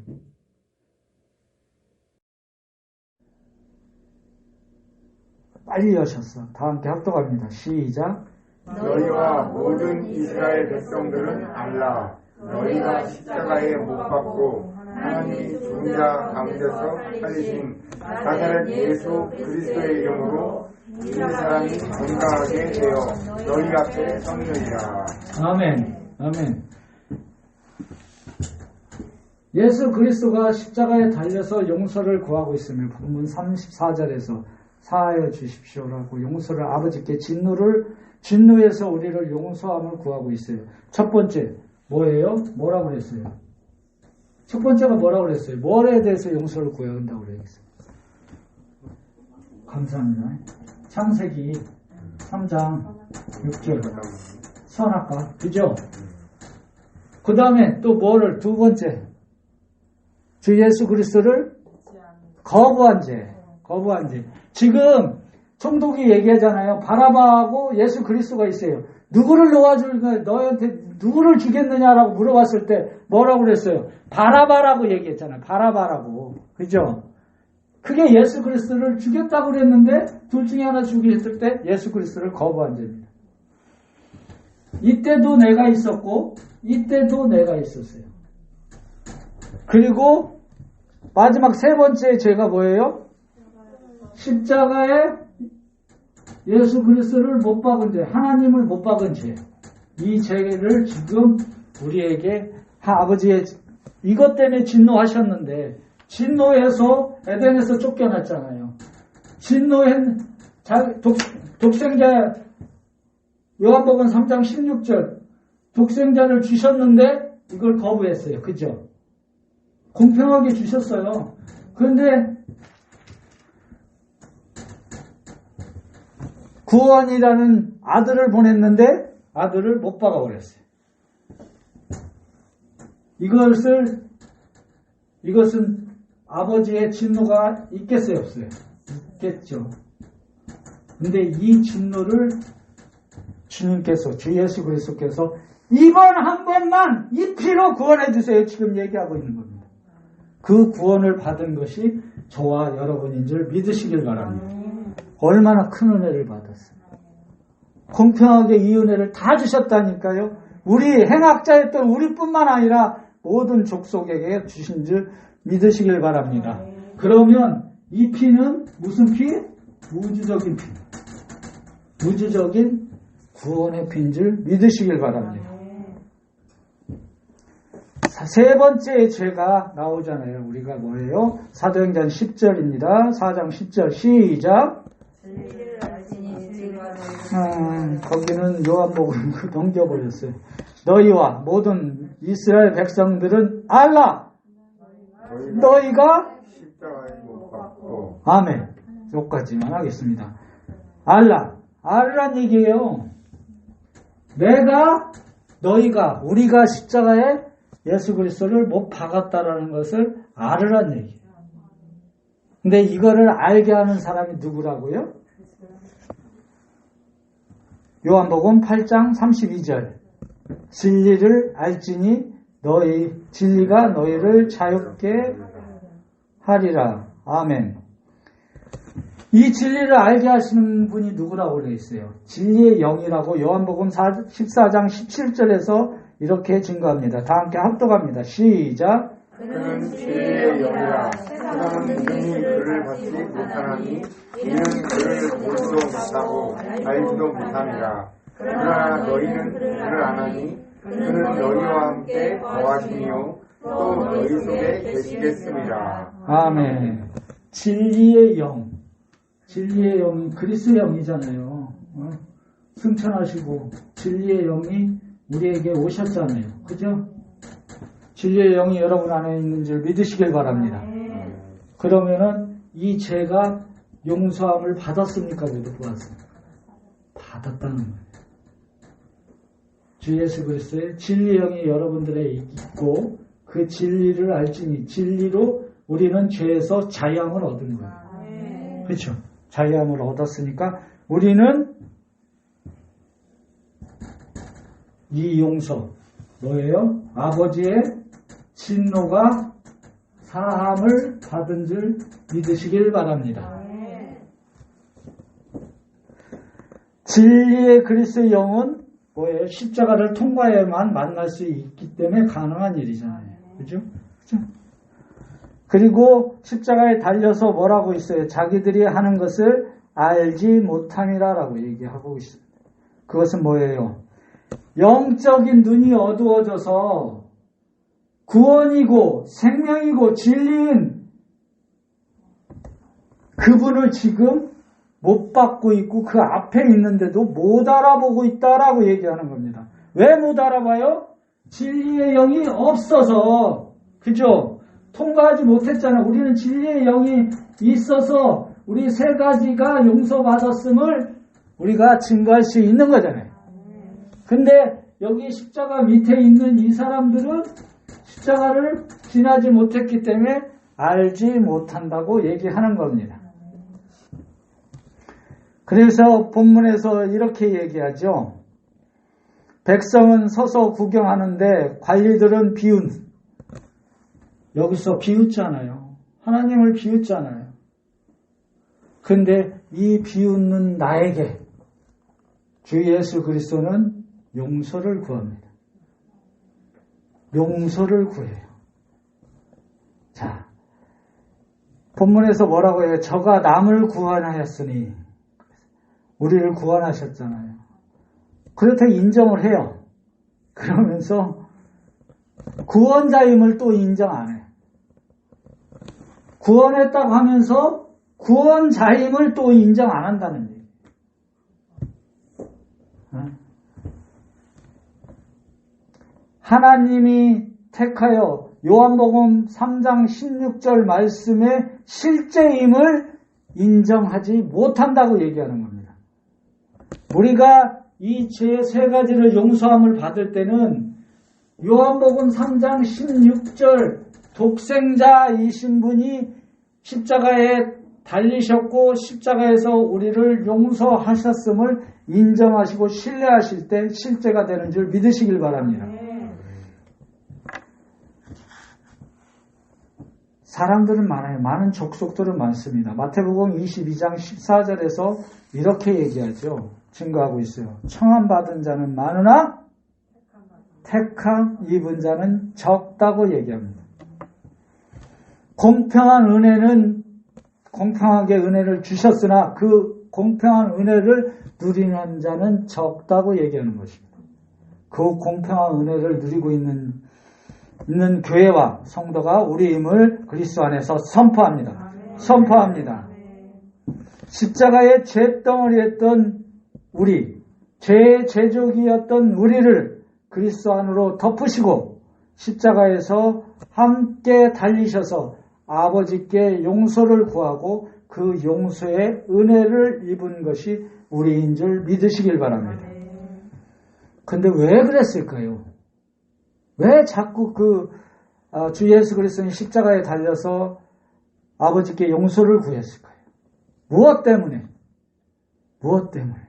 빨리 하셨어. 다 함께 합독합니다. 시작. 너희와 모든 이스라엘 백성들은 알라. 너희가 십자가에 못 박고 하나님이 죽은 자 가운데서 살리신 나사렛 예수 그리스도의 이름으로 이 사람이 건강하게 되어 너희 앞에 섰느니라. 아멘. 아멘. 예수 그리스도가 십자가에 달려서 용서를 구하고 있으며 본문 34절에서 사하여 주십시오라고 용서를 아버지께 진노에서 우리를 용서함을 구하고 있어요. 첫 번째 뭐예요? 뭐라고 그랬어요? 첫 번째가 뭐라고 그랬어요? 뭐에 대해서 용서를 구해야 한다고 그랬어요? 감사합니다. 창세기 3장 6절 선악과 그죠? 그 다음에 또 뭐를 두 번째 주 예수 그리스도를 거부한 죄. 지금 총독이 얘기하잖아요. 바라바하고 예수 그리스도가 있어요. 누구를 너한테 누구를 주겠느냐라고 물어봤을 때 뭐라고 그랬어요? 바라바라고 얘기했잖아요. 바라바라고. 그죠? 그게 예수 그리스도를 죽였다고 그랬는데 둘 중에 하나 죽였을 때 예수 그리스도를 거부한 죄입니다. 이때도 내가 있었고 이때도 내가 있었어요. 그리고 마지막 세 번째 죄가 뭐예요? 십자가에 예수 그리스도를 못 박은 죄, 하나님을 못 박은 죄. 이 죄를 지금 우리에게 아버지의 이것 때문에 진노하셨는데 진노해서 에덴에서 쫓겨났잖아요. 진노한 독생자 요한복음 3장 16절 독생자를 주셨는데 이걸 거부했어요. 그죠? 공평하게 주셨어요. 그런데 구원이라는 아들을 보냈는데 아들을 못 박아버렸어요. 이것은 아버지의 진노가 있겠어요? 없어요? 있겠죠. 근데 이 진노를 주님께서, 주 예수 그리스도께서 이번 한 번만 이 피로 구원해 주세요. 지금 얘기하고 있는 겁니다. 그 구원을 받은 것이 저와 여러분인 줄 믿으시길 바랍니다. 얼마나 큰 은혜를 받았어요. 공평하게 이 은혜를 다 주셨다니까요. 우리 행악자였던 우리뿐만 아니라 모든 족속에게 주신 줄 믿으시길 바랍니다. 그러면 이 피는 무슨 피? 우주적인 피. 우주적인 구원의 피인 줄 믿으시길 바랍니다. 세 번째 죄가 나오잖아요. 우리가 뭐예요? 사도행전 10절입니다. 4장 10절 시작. 거기는 요한복음 넘겨버렸어요. 너희와 모든 이스라엘 백성들은 알라. 너희가 십자가에 못 박고. 아멘. 여기까지만 하겠습니다. 알라란 얘기예요. 너희가 우리가 십자가에 예수 그리스도를 못 박았다라는 것을 알으란 얘기예요. 근데 이거를 알게 하는 사람이 누구라고요? 요한복음 8장 32절 진리를 알지니 진리가 너희를 자유케 하리라. 아멘. 이 진리를 알게 하시는 분이 누구라고 되어 있어요? 진리의 영이라고 요한복음 14장 17절에서 이렇게 증거합니다. 다 함께 합독합니다. 시작. 그는 진리의 영이라. 사람은 능히 그를 받지 못하나니 이는 그를 보지도 못하고 알지도 못함이라. 그러나 너희는 그를 아나니 그는 너희와 함께 거하시며 또 너희 속에 계시겠습니다. 아멘. 진리의 영. 진리의 영이 그리스도의 영이잖아요. 승천하시고 진리의 영이 우리에게 오셨잖아요. 그죠? 진리의 영이 여러분 안에 있는 줄 믿으시길 바랍니다. 그러면은 이 죄가 용서함을 받았습니까? 못 받았습니까? 받았다는 거예요. 주 예수 그리스도의 진리의 영이 여러분들에 있고 그 진리를 알지니 진리로 우리는 죄에서 자유함을 얻은 거예요. 그렇죠? 자유함을 얻었으니까 우리는 이 용서 뭐예요? 아버지의 진노가 사함을 받은 줄 믿으시길 바랍니다. 진리의 그리스도의 영은 뭐예요? 십자가를 통과해야만 만날 수 있기 때문에 가능한 일이잖아요. 그죠? 그리고 십자가에 달려서 뭐라고 있어요? 자기들이 하는 것을 알지 못함이라라고 얘기하고 있습니다. 그것은 뭐예요? 영적인 눈이 어두워져서 구원이고 생명이고 진리인 그분을 지금 못 받고 있고 그 앞에 있는데도 못 알아보고 있다라고 얘기하는 겁니다. 왜 못 알아봐요? 진리의 영이 없어서. 그죠? 통과하지 못했잖아. 우리는 진리의 영이 있어서 우리 세 가지가 용서받았음을 우리가 증거할 수 있는 거잖아요. 근데 여기 십자가 밑에 있는 이 사람들은 십자가를 지나지 못했기 때문에 알지 못한다고 얘기하는 겁니다. 그래서 본문에서 이렇게 얘기하죠. 백성은 서서 구경하는데 관리들은 여기서 비웃잖아요. 하나님을 비웃잖아요. 근데 이 비웃는 나에게 주 예수 그리스도는 용서를 구합니다. 용서를 구해요. 자, 본문에서 뭐라고 해요? 저가 남을 구원하였으니 우리를 구원하셨잖아요. 그렇다고 인정을 해요. 그러면서 구원자임을 또 인정 안 해요. 구원했다고 하면서 구원자임을 또 인정 안 한다는 얘기예요. 하나님이 택하여 요한복음 3장 16절 말씀의 실제임을 인정하지 못한다고 얘기하는 겁니다. 우리가 이 죄 세 가지를 용서함을 받을 때는 요한복음 3장 16절 독생자이신 분이 십자가에 달리셨고 십자가에서 우리를 용서하셨음을 인정하시고 신뢰하실 때 실제가 되는 줄 믿으시길 바랍니다. 사람들은 많아요. 많은 족속들은 많습니다. 마태복음 22장 14절에서 이렇게 얘기하죠. 증거하고 있어요. 청함받은 자는 많으나 택함 입은 자는 적다고 얘기합니다. 공평하게 은혜를 주셨으나 그 공평한 은혜를 누리는 자는 적다고 얘기하는 것입니다. 그 공평한 은혜를 누리고 있는 교회와 성도가 우리임을 그리스도 안에서 선포합니다. 선포합니다. 십자가의 죄덩어리였던 우리, 죄의 제족이었던 우리를 그리스도 안으로 덮으시고 십자가에서 함께 달리셔서 아버지께 용서를 구하고 그 용서의 은혜를 입은 것이 우리인 줄 믿으시길 바랍니다. 근데 왜 그랬을까요? 왜 자꾸 주 예수 그리스도는 십자가에 달려서 아버지께 용서를 구했을까요? 무엇 때문에? 무엇 때문에?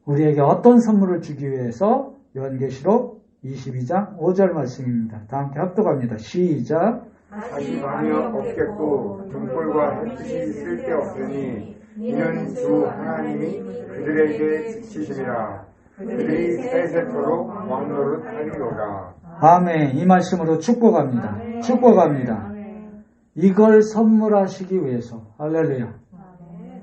우리에게 어떤 선물을 주기 위해서? 요한계시록 22장 5절 말씀입니다. 다 함께 합독합니다. 시작. 다시 밤이 없겠고 등불과 햇빛이 쓸데없으니 이는 주 하나님이 그들에게 지키심이라. 그들이 세세토록 왕노릇 하리로다. 아멘. 이 말씀으로 축복합니다. 축복합니다. 이걸 선물하시기 위해서, 할렐루야.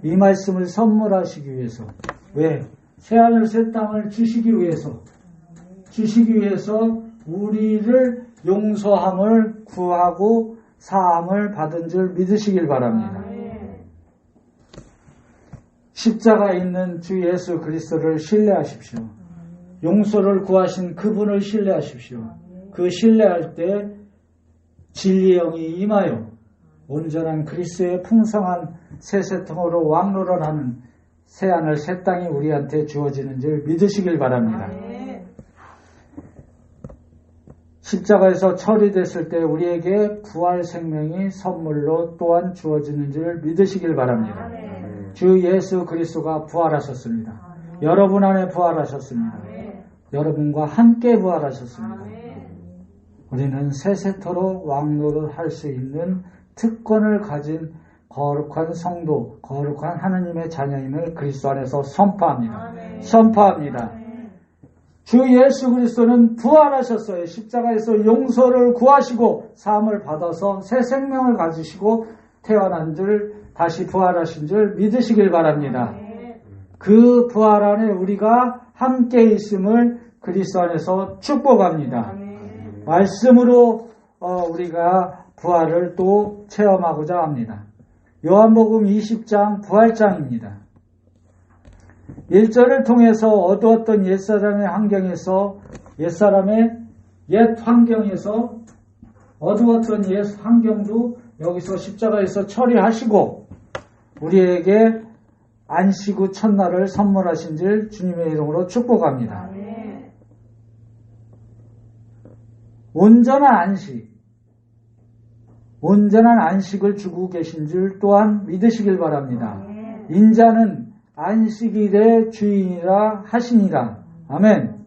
이 말씀을 선물하시기 위해서, 왜? 새하늘 새 땅을 주시기 위해서 우리를 용서함을 구하고 사함을 받은 줄 믿으시길 바랍니다. 십자가에 있는 주 예수 그리스도를 신뢰하십시오. 용서를 구하신 그분을 신뢰하십시오. 그 신뢰할 때 진리의 영이 임하여 온전한 그리스도의 풍성한 세세통으로 왕노릇하는 새하늘 새 땅이 우리한테 주어지는 줄 믿으시길 바랍니다. 십자가에서 처리됐을 때 우리에게 부활 생명이 선물로 또한 주어지는 줄 믿으시길 바랍니다. 주 예수 그리스도가 부활하셨습니다. 여러분 안에 부활하셨습니다. 여러분과 함께 부활하셨습니다. 우리는 세세토록 왕노를 할 수 있는 특권을 가진 거룩한 성도, 거룩한 하느님의 자녀임을 그리스도 안에서 선포합니다. 선포합니다. 주 예수 그리스도는 부활하셨어요. 십자가에서 용서를 구하시고 사함을 받아서 새 생명을 가지시고 태어난 줄 다시 부활하신 줄 믿으시길 바랍니다. 그 부활 안에 우리가 함께 있음을 그리스도 안에서 축복합니다. 말씀으로 우리가 부활을 또 체험하고자 합니다. 요한복음 20장 부활장입니다. 1절을 통해서 어두웠던 옛사람의 환경에서 옛 환경에서 어두웠던 옛 환경도 여기서 십자가에서 처리하시고 우리에게 안식 후 첫날을 선물하신 줄 주님의 이름으로 축복합니다. 온전한 안식을 주고 계신 줄 또한 믿으시길 바랍니다. 인자는 안식일의 주인이라 하시니라. 아멘.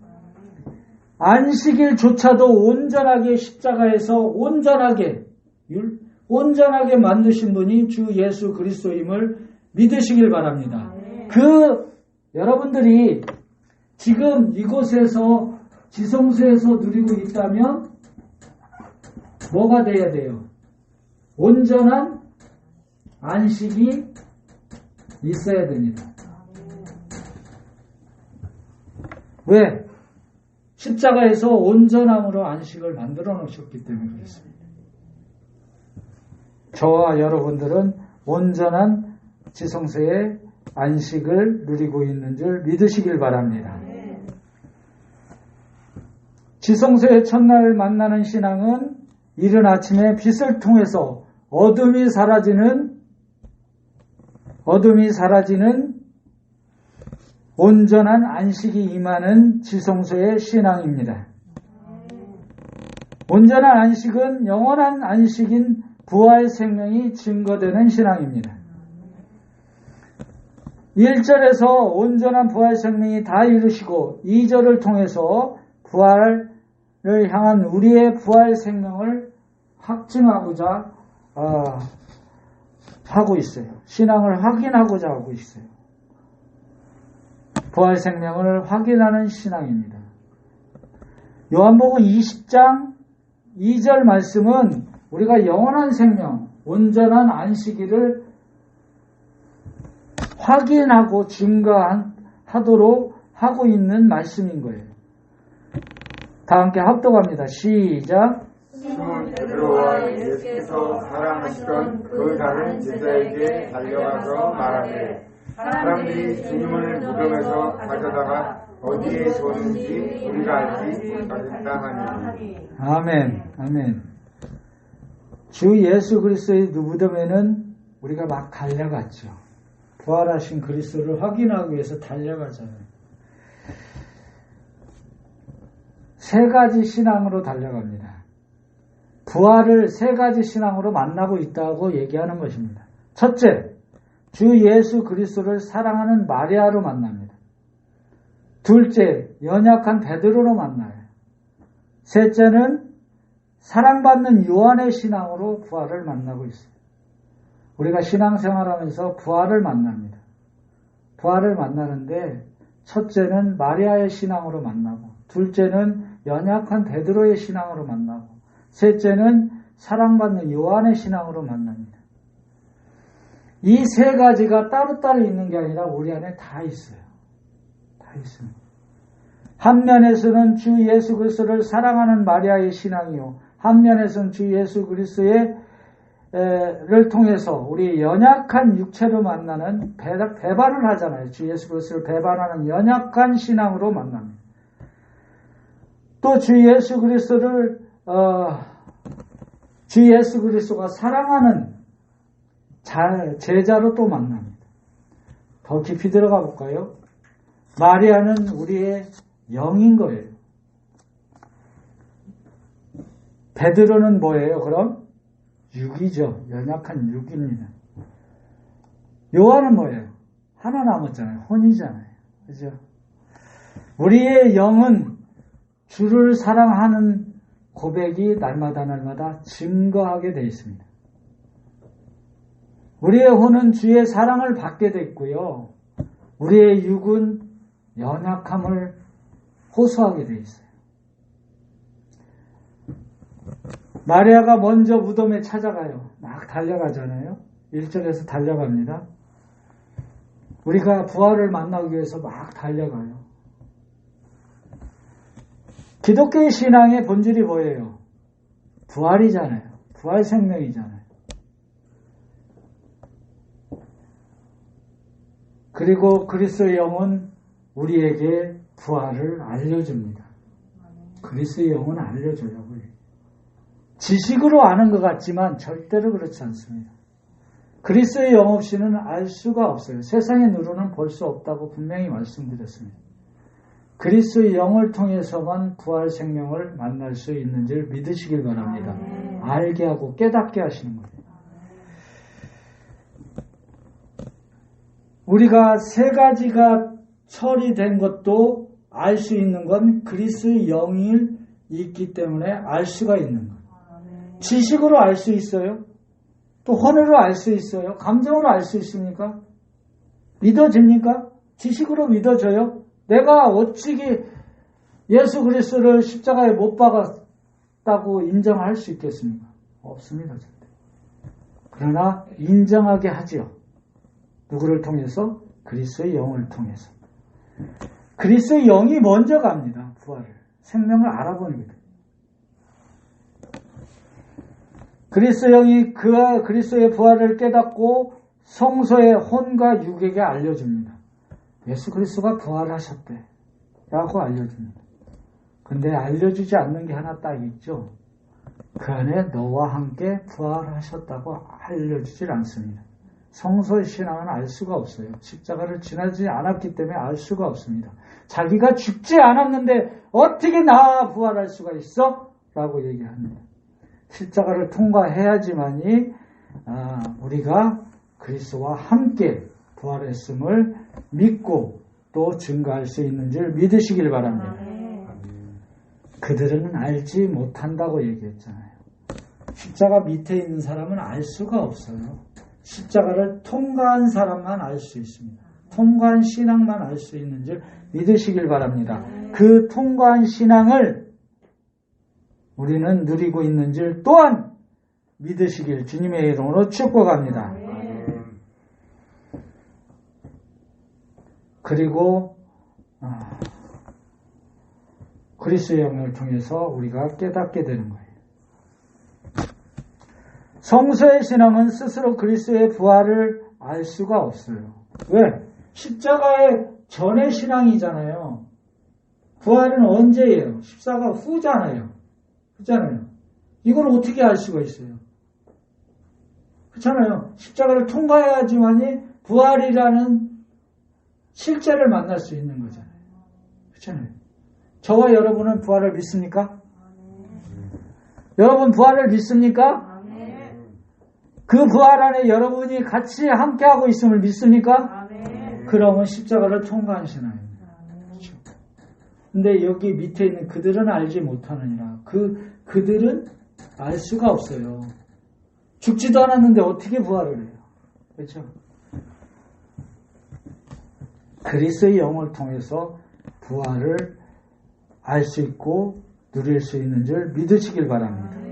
안식일조차도 온전하게 십자가에서 온전하게 만드신 분이 주 예수 그리스도임을 믿으시길 바랍니다. 여러분들이 지금 이곳에서 지성소에서 누리고 있다면 뭐가 돼야 돼요? 온전한 안식이 있어야 됩니다. 왜? 십자가에서 온전함으로 안식을 만들어 놓으셨기 때문에 그렇습니다. 저와 여러분들은 온전한 지성소의 안식을 누리고 있는 줄 믿으시길 바랍니다. 지성소의 첫날 만나는 신앙은 이른 아침에 빛을 통해서 어둠이 사라지는 온전한 안식이 임하는 지성소의 신앙입니다. 온전한 안식은 영원한 안식인 부활 생명이 증거되는 신앙입니다. 1절에서 온전한 부활 생명이 다 이루시고 2절을 통해서 부활을 향한 우리의 부활 생명을 확증하고자 하고 있어요. 신앙을 확인하고자 하고 있어요. 부활 생명을 확인하는 신앙입니다. 요한복음 20장 2절 말씀은 우리가 영원한 생명, 온전한 안식일을 확인하고 증거하도록 하고 있는 말씀인 거예요. 다 함께 합독합니다. 시작. 시몬 베드로와 예수께서 사랑하시던 그 다른 제자에게 달려가서 말하되 사람들이 주님을 무덤에서 가져다가 어디에 뒀는지 우리가 알지 못하겠다 하니. 아멘. 아멘. 주 예수 그리스도의 무덤에는 우리가 막 달려갔죠. 부활하신 그리스도를 확인하기 위해서 달려가잖아요. 세 가지 신앙으로 달려갑니다. 부활을 세 가지 신앙으로 만나고 있다고 얘기하는 것입니다. 첫째, 주 예수 그리스도를 사랑하는 마리아로 만납니다. 둘째, 연약한 베드로로 만나요. 셋째는 사랑받는 요한의 신앙으로 부활을 만나고 있어요. 우리가 신앙생활하면서 부활을 만납니다. 부활을 만나는데 첫째는 마리아의 신앙으로 만나고 둘째는 연약한 베드로의 신앙으로 만나고 셋째는 사랑받는 요한의 신앙으로 만납니다. 이 세 가지가 따로따로 있는 게 아니라 우리 안에 다 있어요. 다 있습니다. 한 면에서는 주 예수 그리스도를 사랑하는 마리아의 신앙이요, 한 면에서는 주 예수 그리스도를 통해서 우리 연약한 육체로 만나는 배반을 하잖아요. 주 예수 그리스도를 배반하는 연약한 신앙으로 만납니다. 또 주 예수 그리스도가 사랑하는 제자로 또 만납니다. 더 깊이 들어가 볼까요? 마리아는 우리의 영인 거예요. 베드로는 뭐예요? 그럼 육이죠. 연약한 육입니다. 요한은 뭐예요? 하나 남았잖아요. 혼이잖아요. 그죠? 우리의 영은 주를 사랑하는 고백이 날마다 증거하게 되어 있습니다. 우리의 혼은 주의 사랑을 받게 되어 있고요. 우리의 육은 연약함을 호소하게 되어 있어요. 마리아가 먼저 무덤에 찾아가요. 막 달려가잖아요. 1절에서 달려갑니다. 우리가 부활을 만나기 위해서 막 달려가요. 기독교의 신앙의 본질이 뭐예요? 부활이잖아요. 부활 생명이잖아요. 그리고 그리스도의 영은 우리에게 부활을 알려줍니다. 그리스도의 영은 알려줘요. 지식으로 아는 것 같지만 절대로 그렇지 않습니다. 그리스도의 영 없이는 알 수가 없어요. 세상의 누루는 볼 수 없다고 분명히 말씀드렸습니다. 그리스도의 영을 통해서만 부활 생명을 만날 수 있는 줄 믿으시길 바랍니다. 알게 하고 깨닫게 하시는 거예요. 우리가 세 가지가 처리된 것도 알 수 있는 건 그리스도의 영이 있기 때문에 알 수가 있는 거예요. 지식으로 알 수 있어요? 또 혼으로 알 수 있어요? 감정으로 알 수 있습니까? 믿어집니까? 지식으로 믿어져요? 내가 어찌게 예수 그리스도를 십자가에 못 박았다고 인정할 수 있겠습니까? 없습니다. 절대. 그러나 인정하게 하지요. 누구를 통해서? 그리스도의 영을 통해서. 그리스도의 영이 먼저 갑니다. 부활을. 생명을 알아보는 거예요. 그리스도의 영이 그리스도의 부활을 깨닫고 성소의 혼과 육에게 알려줍니다. 예수 그리스도가 부활하셨대 라고 알려줍니다. 근데 알려주지 않는 게 하나 딱 있죠. 그 안에 너와 함께 부활하셨다고 알려주질 않습니다. 성소의 신앙은 알 수가 없어요. 십자가를 지나지 않았기 때문에 알 수가 없습니다. 자기가 죽지 않았는데 어떻게 나 부활할 수가 있어? 라고 얘기합니다. 십자가를 통과해야지만이 우리가 그리스도와 함께 부활했음을 믿고 또 증거할 수 있는 줄 믿으시길 바랍니다. 그들은 알지 못한다고 얘기했잖아요. 십자가 밑에 있는 사람은 알 수가 없어요. 십자가를 통과한 사람만 알 수 있습니다. 통과한 신앙만 알 수 있는 줄 믿으시길 바랍니다. 그 통과한 신앙을 우리는 누리고 있는 줄 또한 믿으시길 주님의 이름으로 축복합니다. 그리고 그리스도의 영을 통해서 우리가 깨닫게 되는 거예요. 성서의 신앙은 스스로 그리스도의 부활을 알 수가 없어요. 왜? 십자가의 전의 신앙이잖아요. 부활은 언제예요? 십자가 후잖아요. 그렇잖아요. 이걸 어떻게 알 수가 있어요? 그렇잖아요. 십자가를 통과해야지만이 부활이라는 실제를 만날 수 있는 거잖아요. 그렇잖아요. 저와 여러분은 부활을 믿습니까? 여러분 부활을 믿습니까? 그 부활 안에 여러분이 같이 함께하고 있음을 믿습니까? 그러면 십자가를 통과한 신앙입니다. 그렇죠. 근데 여기 밑에 있는 그들은 알지 못하느니라. 그들은 알 수가 없어요. 죽지도 않았는데 어떻게 부활을 해요? 그렇죠? 그리스도의 영을 통해서 부활을 알 수 있고 누릴 수 있는 줄 믿으시길 바랍니다.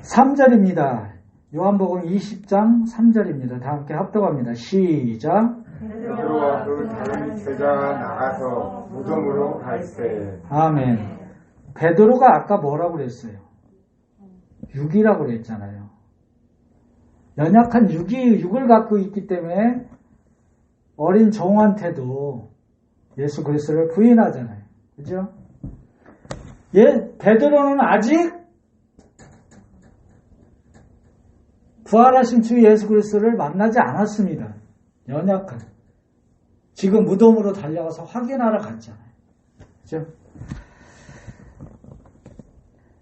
3절입니다. 요한복음 20장 3절입니다. 다 함께 합독합니다. 시작. 베드로와 그 다른 제자가 나가서 무덤으로 갈새. 아멘. 베드로가 아까 뭐라고 그랬어요? 육이라고 그랬잖아요. 연약한 육을 갖고 있기 때문에 어린 종한테도 예수 그리스도를 부인하잖아요. 그죠? 베드로는 아직 부활하신 주 예수 그리스도를 만나지 않았습니다. 연약한. 지금 무덤으로 달려가서 확인하러 갔잖아요. 그죠?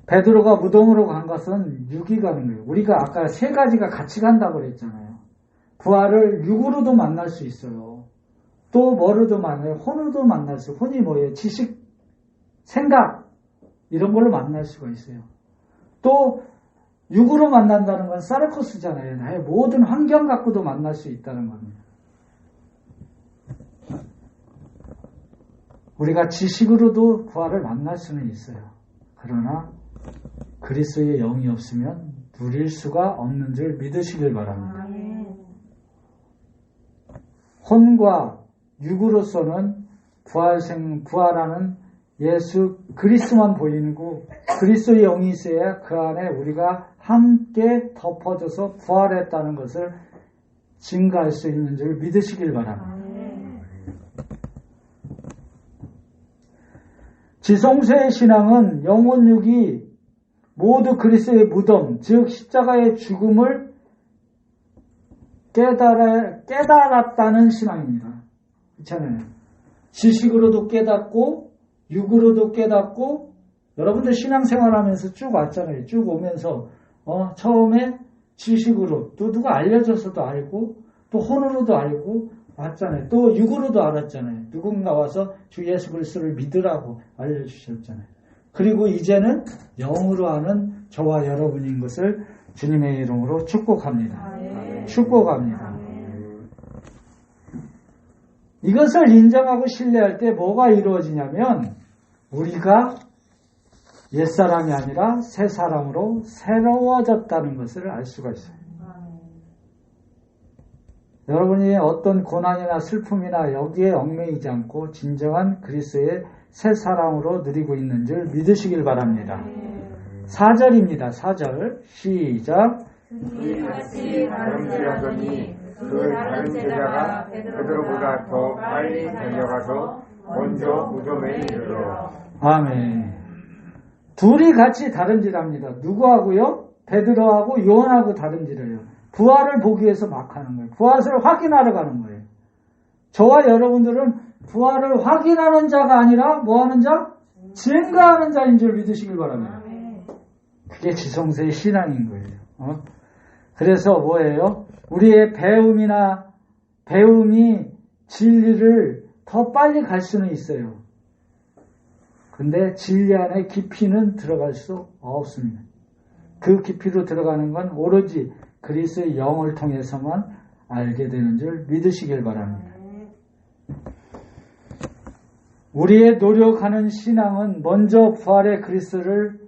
베드로가 무덤으로 간 것은 육이 가는 거예요. 우리가 아까 세 가지가 같이 간다고 그랬잖아요. 부활을 육으로도 만날 수 있어요. 또 뭐로도 만나요? 혼으로도 만날 수 있어요. 혼이 뭐예요? 지식, 생각 이런 걸로 만날 수가 있어요. 또 육으로 만난다는 건 사르코스잖아요. 나의 모든 환경 갖고도 만날 수 있다는 겁니다. 우리가 지식으로도 부활을 만날 수는 있어요. 그러나 그리스도의 영이 없으면 누릴 수가 없는 줄 믿으시길 바랍니다. 혼과 육으로서는 부활하는 예수 그리스도만 보이고 그리스도의 영이 있어야 그 안에 우리가 함께 덮어져서 부활했다는 것을 증거할 수 있는 줄 믿으시길 바랍니다. 지성소의 신앙은 영혼육이 모두 그리스도의 무덤, 즉 십자가의 죽음을 깨달았다는 신앙입니다. 그렇잖아요. 지식으로도 깨닫고 육으로도 깨닫고 여러분들 신앙생활하면서 쭉 왔잖아요. 쭉 오면서 처음에 지식으로 또 누가 알려줘서도 알고 또 혼으로도 알고 왔잖아요. 또 육으로도 알았잖아요. 누군가 와서 주 예수 그리스도를 믿으라고 알려주셨잖아요. 그리고 이제는 영으로 아는 저와 여러분인 것을 주님의 이름으로 축복합니다. 축복합니다. 이것을 인정하고 신뢰할 때 뭐가 이루어지냐면 우리가 옛사람이 아니라 새사람으로 새로워졌다는 것을 알 수가 있어요. 여러분이 어떤 고난이나 슬픔이나 여기에 얽매이지 않고 진정한 그리스도의 새사람으로 누리고 있는 줄 믿으시길 바랍니다. 4절입니다. 4절 시작. 둘이 같이 다름질하더니 그 다른 제자가 베드로보다 더 빨리 달려가서 먼저 무덤에 이르러. 아멘. 둘이 같이 다름질합니다. 누구하고요? 베드로하고 요한하고 다름질해요. 부활을 보기 위해서 막 하는 거예요. 부활을 확인하러 가는 거예요. 저와 여러분들은 부활을 확인하는 자가 아니라 뭐 하는 자? 증거하는 자인 줄 믿으시길 바랍니다. 그게 지성소의 신앙인 거예요. 그래서 뭐예요? 우리의 배움이 진리를 더 빨리 갈 수는 있어요. 근데 진리 안에 깊이는 들어갈 수 없습니다. 그 깊이로 들어가는 건 오로지 그리스도의 영을 통해서만 알게 되는 줄 믿으시길 바랍니다. 우리의 노력하는 신앙은 먼저 부활의 그리스도를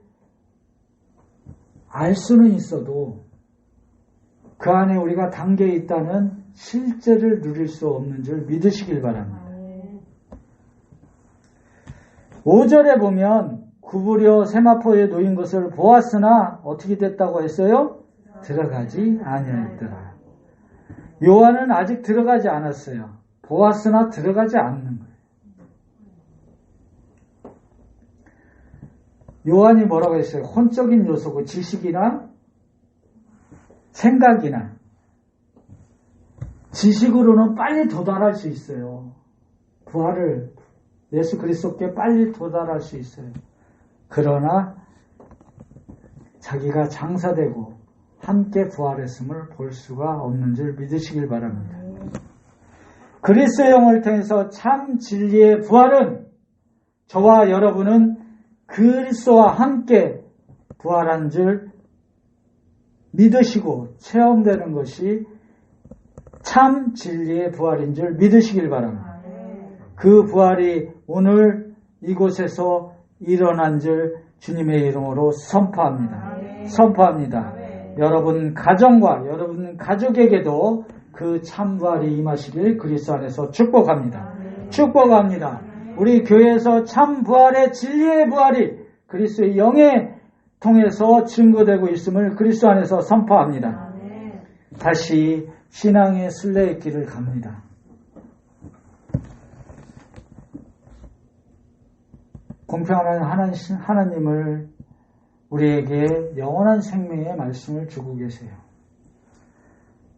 알 수는 있어도 그 안에 우리가 담겨 있다는 실제를 누릴 수 없는 줄 믿으시길 바랍니다. 5절에 보면 구부려 세마포에 놓인 것을 보았으나 어떻게 됐다고 했어요? 들어가지 아니하였더라. 요한은 아직 들어가지 않았어요. 보았으나 들어가지 않는 거예요. 요한이 뭐라고 했어요? 혼적인 요소고 지식이나 생각이나 지식으로는 빨리 도달할 수 있어요. 부활을 예수 그리스도께 빨리 도달할 수 있어요. 그러나 자기가 장사되고 함께 부활했음을 볼 수가 없는 줄 믿으시길 바랍니다. 그리스도의 영을 통해서 참 진리의 부활은 저와 여러분은 그리스도와 함께 부활한 줄 믿으시고 체험되는 것이 참 진리의 부활인 줄 믿으시길 바랍니다. 그 부활이 오늘 이곳에서 일어난 줄 주님의 이름으로 선포합니다. 선포합니다. 여러분 가정과 여러분 가족에게도 그 참 부활이 임하시길 그리스도 안에서 축복합니다. 축복합니다. 우리 교회에서 참 부활의 진리의 부활이 그리스도의 영에 통해서 증거되고 있음을 그리스도 안에서 선포합니다. 다시 신앙의 순례의 길을 갑니다. 공평한 하나님을 우리에게 영원한 생명의 말씀을 주고 계세요.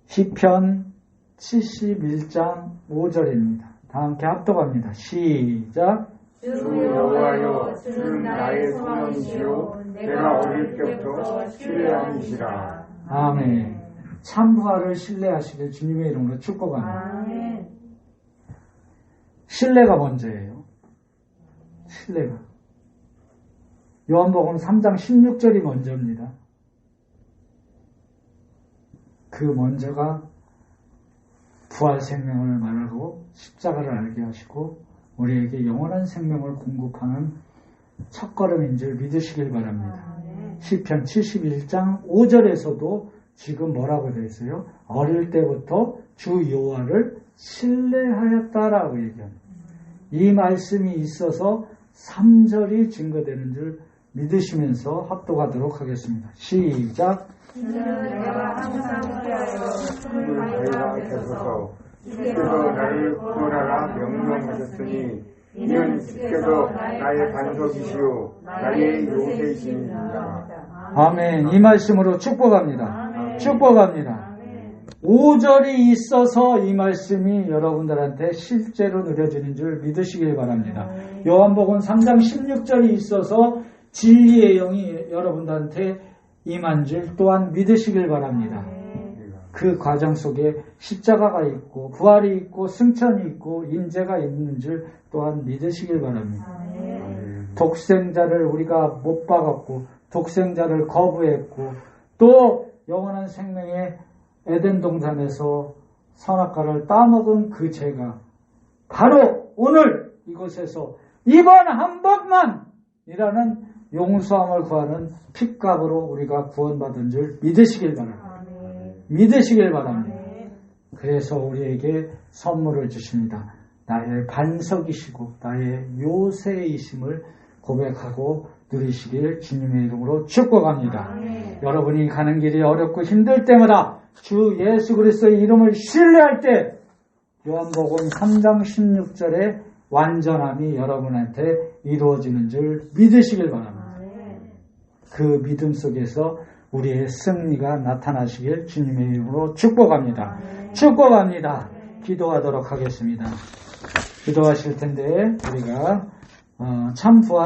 시편 71장 5절입니다. 다 함께 합독합니다. 시작. 주 여호와여, 주는 나의 소망이시요 내가 어릴 때부터 신뢰함이시라. 아멘. 참부활을 신뢰하시길 주님의 이름으로 축복합니다. 아멘. 신뢰가 먼저예요. 신뢰가. 요한복음 3장 16절이 먼저입니다. 그 먼저가 부활 생명을 말하고 십자가를 알게 하시고 우리에게 영원한 생명을 공급하는 첫걸음인 줄 믿으시길 바랍니다. 시편 71장 5절에서도 지금 뭐라고 되어 있어요? 어릴 때부터 주 여호와를 신뢰하였다라고 얘기합니다. 이 말씀이 있어서 3절이 증거되는 줄 믿으시면서 합독하도록 하겠습니다. 시작. 내가 항상 피하여 주를 대하셔서 주께서 나를 구원하라 명령하셨으니 이는 주께서 나의 반석이시요 나의 요새이십니다. 아멘. 이 말씀으로 축복합니다. 축복합니다. 5절이 있어서 이 말씀이 여러분들한테 실제로 누려지는 줄 믿으시길 바랍니다. 요한복음 3장 16절이 있어서 진리의 영이 여러분들한테 임한 줄 또한 믿으시길 바랍니다. 그 과정 속에 십자가가 있고 부활이 있고 승천이 있고 인재가 있는 줄 또한 믿으시길 바랍니다. 독생자를 우리가 못 박았고 독생자를 거부했고 또 영원한 생명의 에덴 동산에서 선악과를 따먹은 그 죄가 바로 오늘 이곳에서 이번 한 번만이라는 용서함을 구하는 핏값으로 우리가 구원받은 줄 믿으시길 바랍니다. 믿으시길 바랍니다. 그래서 우리에게 선물을 주십니다. 나의 반석이시고 나의 요새이심을 고백하고 누리시길 주님의 이름으로 축복합니다. 여러분이 가는 길이 어렵고 힘들 때마다 주 예수 그리스도의 이름을 신뢰할 때 요한복음 3장 16절의 완전함이 여러분한테 이루어지는 줄 믿으시길 바랍니다. 그 믿음 속에서 우리의 승리가 나타나시길 주님의 이름으로 축복합니다. 축복합니다. 기도하도록 하겠습니다. 기도하실 텐데 우리가 참 부활